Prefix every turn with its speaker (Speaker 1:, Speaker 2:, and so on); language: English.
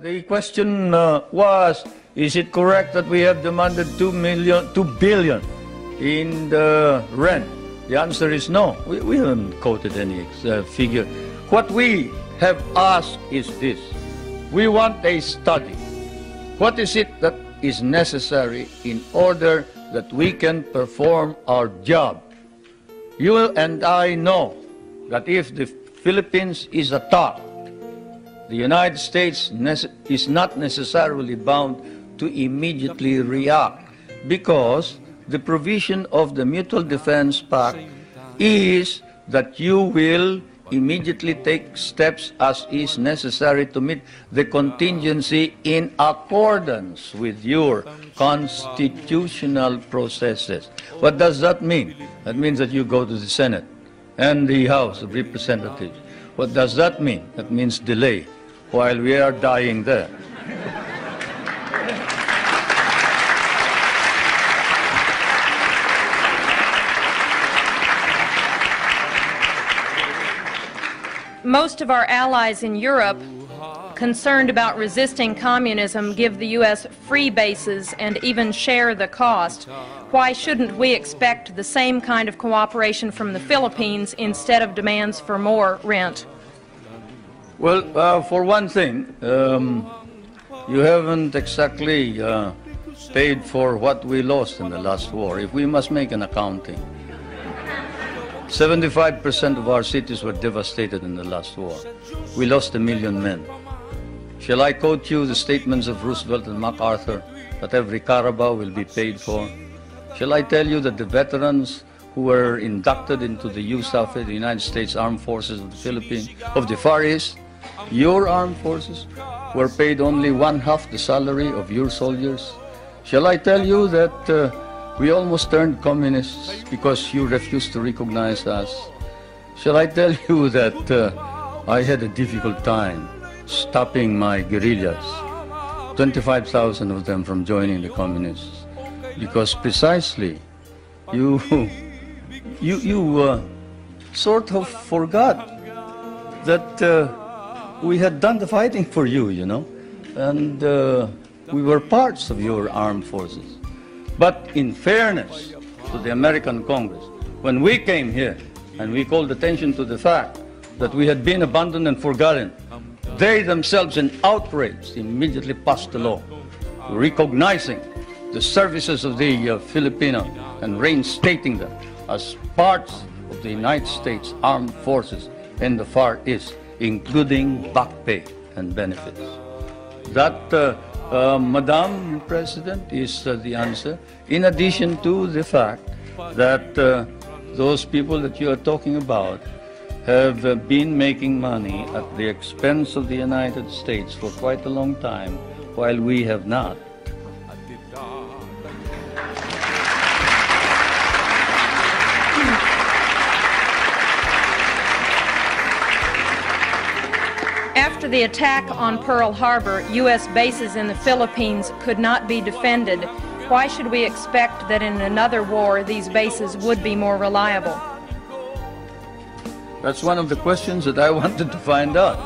Speaker 1: The question was, is it correct that we have demanded 2 billion in the rent? The answer is no. We haven't quoted any figure. What we have asked is this. We want a study. What is it that is necessary in order that we can perform our job? You and I know that if the Philippines is attacked, the United States is not necessarily bound to immediately react, because the provision of the Mutual Defense Pact is that you will immediately take steps as is necessary to meet the contingency in accordance with your constitutional processes. What does that mean? That means that you go to the Senate and the House of Representatives. What does that mean? That means delay while we are dying there.
Speaker 2: Most of our allies in Europe, concerned about resisting communism, give the U.S. free bases and even share the cost. Why shouldn't we expect the same kind of cooperation from the Philippines instead of demands for more rent?
Speaker 1: Well, for one thing, you haven't exactly paid for what we lost in the last war. If we must make an accounting, 75% of our cities were devastated in the last war. We lost 1 million men. Shall I quote you the statements of Roosevelt and MacArthur that every Carabao will be paid for? Shall I tell you that the veterans who were inducted into the USAF, the United States Armed Forces of the Philippines, of the Far East, your armed forces, were paid only 1/2 the salary of your soldiers? Shall I tell you that we almost turned communists because you refused to recognize us? Shall I tell you that I had a difficult time stopping my guerrillas, 25,000 of them, from joining the communists, because precisely you sort of forgot that we had done the fighting for you, you know, and we were parts of your armed forces. But in fairness to the American Congress, when we came here and we called attention to the fact that we had been abandoned and forgotten, they themselves, in outrage, immediately passed a law recognizing the services of the Filipino and reinstating them as parts of the United States Armed Forces in the Far East, including back pay and benefits. That, Madam President, is the answer, in addition to the fact that those people that you are talking about have been making money at the expense of the United States for quite a long time, while we have not.
Speaker 2: After the attack on Pearl Harbor, U.S. bases in the Philippines could not be defended. Why should we expect that in another war these bases would be more reliable?
Speaker 1: That's one of the questions that I wanted to find out.